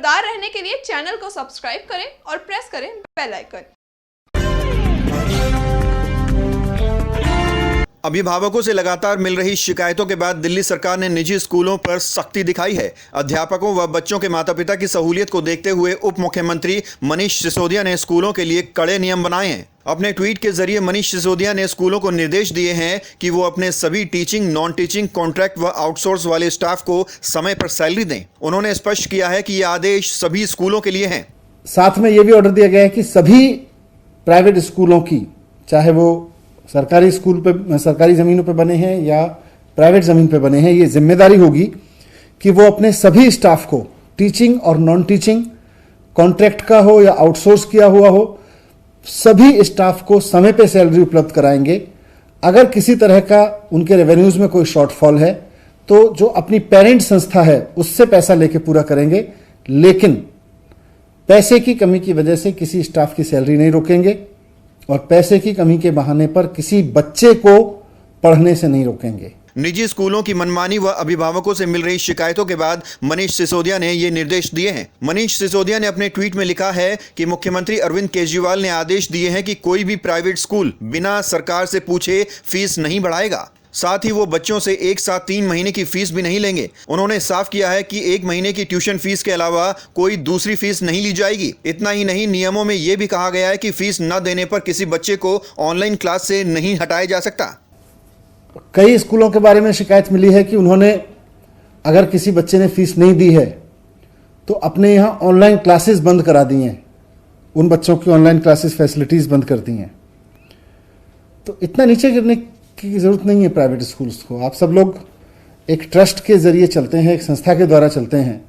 लगातार रहने के लिए चैनल को सब्सक्राइब करें और प्रेस करें बेल आइकन। अभिभावकों से लगातार मिल रही शिकायतों के बाद दिल्ली सरकार ने निजी स्कूलों पर सख्ती दिखाई है। अध्यापकों व बच्चों के माता पिता की सहूलियत को देखते हुए उप मुख्यमंत्री मनीष सिसोदिया ने स्कूलों के लिए कड़े नियम बनाए हैं। अपने ट्वीट के जरिए मनीष सिसोदिया ने स्कूलों को निर्देश दिए हैं कि वो अपने सभी टीचिंग, नॉन टीचिंग, कॉन्ट्रैक्ट व आउटसोर्स वाले स्टाफ को समय पर सैलरी दें। उन्होंने स्पष्ट किया है कि ये आदेश सभी स्कूलों के लिए हैं। साथ में ये भी ऑर्डर दिया गया है कि सभी प्राइवेट स्कूलों की, चाहे वो सरकारी स्कूल पे, सरकारी ज़मीनों पे बने हैं या प्राइवेट ज़मीन पे बने हैं, ये जिम्मेदारी होगी कि वो अपने सभी स्टाफ को, टीचिंग और नॉन टीचिंग, कॉन्ट्रैक्ट का हो या आउटसोर्स किया हुआ हो, सभी स्टाफ को समय पे सैलरी उपलब्ध कराएंगे। अगर किसी तरह का उनके रेवेन्यूज में कोई शॉर्टफॉल है तो जो अपनी पेरेंट संस्था है उससे पैसा लेके पूरा करेंगे, लेकिन पैसे की कमी की वजह से किसी स्टाफ की सैलरी नहीं रोकेंगे और पैसे की कमी के बहाने पर किसी बच्चे को पढ़ने से नहीं रोकेंगे। निजी स्कूलों की मनमानी व अभिभावकों से मिल रही शिकायतों के बाद मनीष सिसोदिया ने ये निर्देश दिए हैं। मनीष सिसोदिया ने अपने ट्वीट में लिखा है कि मुख्यमंत्री अरविंद केजरीवाल ने आदेश दिए हैं कि कोई भी प्राइवेट स्कूल बिना सरकार से पूछे फीस नहीं बढ़ाएगा। साथ ही वो बच्चों से एक साथ 3 महीने की फीस भी नहीं लेंगे। उन्होंने साफ किया है कि 1 महीने की ट्यूशन फीस के अलावा कोई दूसरी फीस नहीं ली जाएगी। इतना ही नहीं, नियमों में ये भी कहा गया है कि फीस न देने पर किसी बच्चे को ऑनलाइन क्लास से नहीं हटाया जा सकता। कई स्कूलों के बारे में शिकायत मिली है कि उन्होंने, अगर किसी बच्चे ने फीस नहीं दी है तो अपने यहाँ ऑनलाइन क्लासेस बंद करा दी हैं, उन बच्चों की ऑनलाइन क्लासेस फैसिलिटीज़ बंद कर दी हैं। तो इतना नीचे गिरने की ज़रूरत नहीं है प्राइवेट स्कूल्स को। आप सब लोग एक ट्रस्ट के ज़रिए चलते हैं, एक संस्था के द्वारा चलते हैं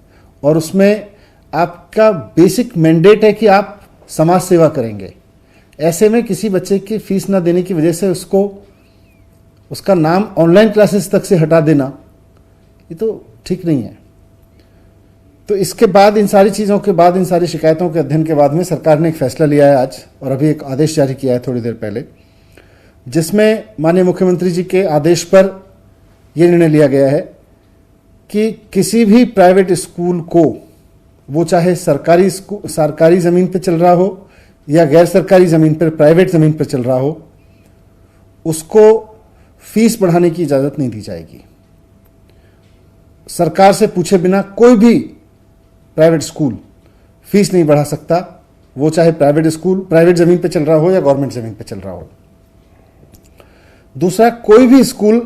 और उसमें आपका बेसिक मैंडेट है कि आप समाज सेवा करेंगे। ऐसे में किसी बच्चे की फीस ना देने की वजह से उसका नाम ऑनलाइन क्लासेस तक से हटा देना, ये तो ठीक नहीं है। तो इसके बाद, इन सारी चीज़ों के बाद, इन सारी शिकायतों के अध्ययन के बाद में सरकार ने एक फैसला लिया है आज, और अभी एक आदेश जारी किया है थोड़ी देर पहले, जिसमें माननीय मुख्यमंत्री जी के आदेश पर यह निर्णय लिया गया है कि किसी भी प्राइवेट स्कूल को, वो चाहे सरकारी ज़मीन पर चल रहा हो या गैर सरकारी ज़मीन पर, प्राइवेट ज़मीन पर चल रहा हो, उसको फीस बढ़ाने की इजाज़त नहीं दी जाएगी। सरकार से पूछे बिना कोई भी प्राइवेट स्कूल फीस नहीं बढ़ा सकता, वो चाहे प्राइवेट स्कूल प्राइवेट ज़मीन पे चल रहा हो या गवर्नमेंट ज़मीन पे चल रहा हो। दूसरा, कोई भी स्कूल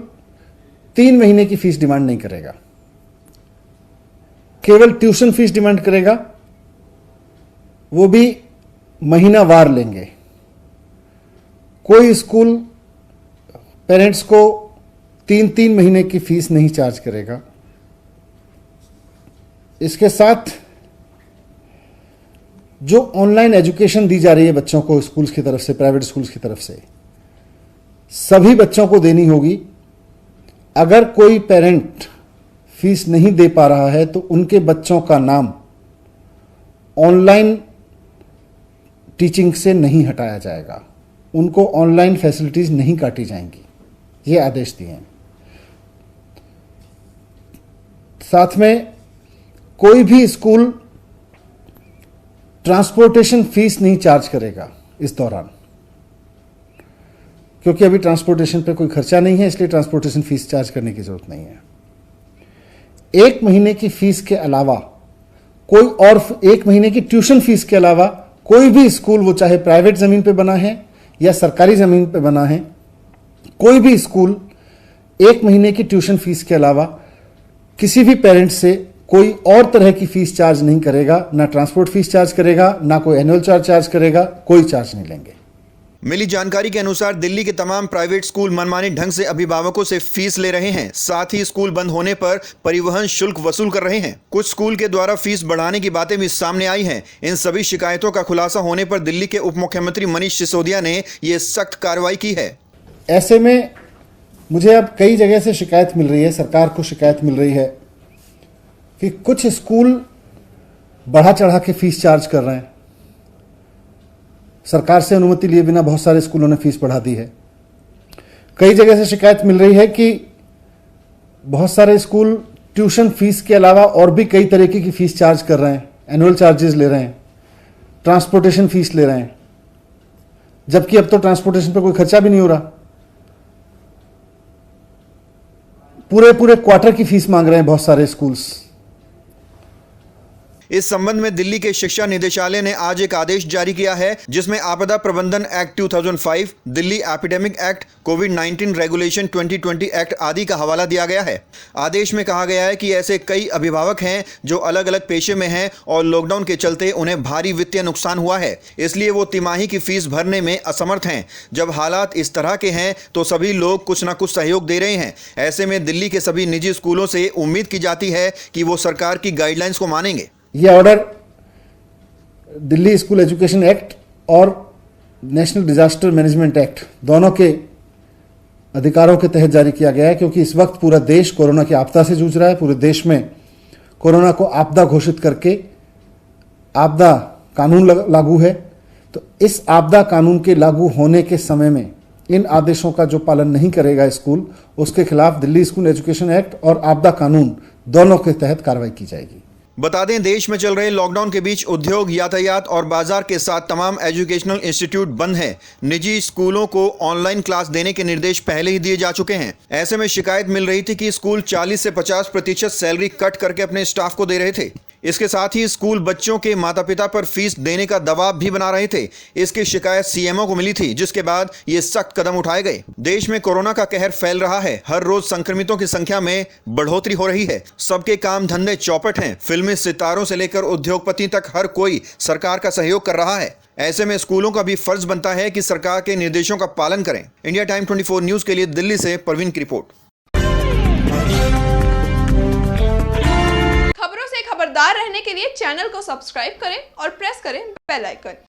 3 महीने की फीस डिमांड नहीं करेगा, केवल ट्यूशन फीस डिमांड करेगा, वो भी महीनावार लेंगे। कोई स्कूल पेरेंट्स को 3-3 महीने की फीस नहीं चार्ज करेगा। इसके साथ जो ऑनलाइन एजुकेशन दी जा रही है बच्चों को स्कूल्स की तरफ से, प्राइवेट स्कूल्स की तरफ से, सभी बच्चों को देनी होगी। अगर कोई पेरेंट फीस नहीं दे पा रहा है तो उनके बच्चों का नाम ऑनलाइन टीचिंग से नहीं हटाया जाएगा, उनको ऑनलाइन फैसिलिटीज नहीं काटी जाएंगी। ये आदेश दिए हैं। साथ में कोई भी स्कूल ट्रांसपोर्टेशन फीस नहीं चार्ज करेगा इस दौरान, क्योंकि अभी ट्रांसपोर्टेशन पे कोई खर्चा नहीं है, इसलिए ट्रांसपोर्टेशन फीस चार्ज करने की जरूरत नहीं है। 1 महीने की फीस के अलावा कोई और, 1 महीने की ट्यूशन फीस के अलावा कोई भी स्कूल, वो चाहे प्राइवेट ज़मीन पे बना है या सरकारी ज़मीन पे बना है, कोई भी स्कूल 1 महीने की ट्यूशन फीस के अलावा किसी भी पेरेंट से कोई और तरह की फीस चार्ज नहीं करेगा, ना ट्रांसपोर्ट फीस चार्ज करेगा, ना कोई एनुअल चार्ज करेगा, कोई चार्ज नहीं लेंगे। मिली जानकारी के अनुसार दिल्ली के तमाम प्राइवेट स्कूल मनमानी ढंग से अभिभावकों से फीस ले रहे हैं। साथ ही स्कूल बंद होने पर परिवहन शुल्क वसूल कर रहे हैं। कुछ स्कूल के द्वारा फीस बढ़ाने की बातें भी सामने आई हैं। इन सभी शिकायतों का खुलासा होने पर दिल्ली के उप मुख्यमंत्री मनीष सिसोदिया ने ये सख्त कार्रवाई की है। ऐसे में मुझे अब कई जगह से शिकायत मिल रही है, सरकार को शिकायत मिल रही है कि कुछ स्कूल बढ़ा चढ़ा के फीस चार्ज कर रहे हैं। सरकार से अनुमति लिए बिना बहुत सारे स्कूलों ने फीस बढ़ा दी है। कई जगह से शिकायत मिल रही है कि बहुत सारे स्कूल ट्यूशन फीस के अलावा और भी कई तरीके की फीस चार्ज कर रहे हैं। एनुअल चार्जेस ले रहे हैं, ट्रांसपोर्टेशन फीस ले रहे हैं, जबकि अब तो ट्रांसपोर्टेशन पे कोई खर्चा भी नहीं हो रहा। पूरे क्वार्टर की फीस मांग रहे हैं बहुत सारे स्कूल्स। इस संबंध में दिल्ली के शिक्षा निदेशालय ने आज एक आदेश जारी किया है, जिसमें आपदा प्रबंधन एक्ट 2005, दिल्ली एपिडेमिक एक्ट, कोविड-19 रेगुलेशन 2020 एक्ट आदि का हवाला दिया गया है। आदेश में कहा गया है कि ऐसे कई अभिभावक हैं जो अलग अलग पेशे में हैं और लॉकडाउन के चलते उन्हें भारी वित्तीय नुकसान हुआ है, इसलिए वो तिमाही की फीस भरने में असमर्थ हैं। जब हालात इस तरह के हैं तो सभी लोग कुछ न कुछ सहयोग दे रहे हैं। ऐसे में दिल्ली के सभी निजी स्कूलों से उम्मीद की जाती है कि वो सरकार की गाइडलाइंस को मानेंगे। ये order Delhi school education act और नेशनल डिजास्टर मैनेजमेंट एक्ट दोनों के अधिकारों के तहत जारी किया गया है, क्योंकि इस वक्त पूरा देश कोरोना की आपदा से जूझ रहा है। पूरे देश में कोरोना को आपदा घोषित करके आपदा कानून लागू है। तो इस आपदा कानून के लागू होने के समय में इन आदेशों का जो पालन नहीं करेगा स्कूल, उसके खिलाफ दिल्ली स्कूल एजुकेशन एक्ट और आपदा कानून दोनों के तहत कार्रवाई की जाएगी। बता दें, देश में चल रहे लॉकडाउन के बीच उद्योग, यातायात और बाजार के साथ तमाम एजुकेशनल इंस्टीट्यूट बंद हैं। निजी स्कूलों को ऑनलाइन क्लास देने के निर्देश पहले ही दिए जा चुके हैं। ऐसे में शिकायत मिल रही थी कि स्कूल 40 से 50% सैलरी कट करके अपने स्टाफ को दे रहे थे। इसके साथ ही स्कूल बच्चों के माता पिता पर फीस देने का दबाव भी बना रहे थे। इसकी शिकायत सीएमओ को मिली थी, जिसके बाद ये सख्त कदम उठाए गए। देश में कोरोना का कहर फैल रहा है। हर रोज संक्रमितों की संख्या में बढ़ोतरी हो रही है। सबके काम धंधे चौपट हैं। फिल्मी सितारों से लेकर उद्योगपति तक हर कोई सरकार का सहयोग कर रहा है। ऐसे में स्कूलों का भी फर्ज बनता है कि सरकार के निर्देशों का पालन करें। इंडिया टाइम 24 न्यूज के लिए दिल्ली से परवीन की रिपोर्ट। खबरों से खबरदार रहने के लिए चैनल को सब्सक्राइब करें और प्रेस करें बेल आइकन।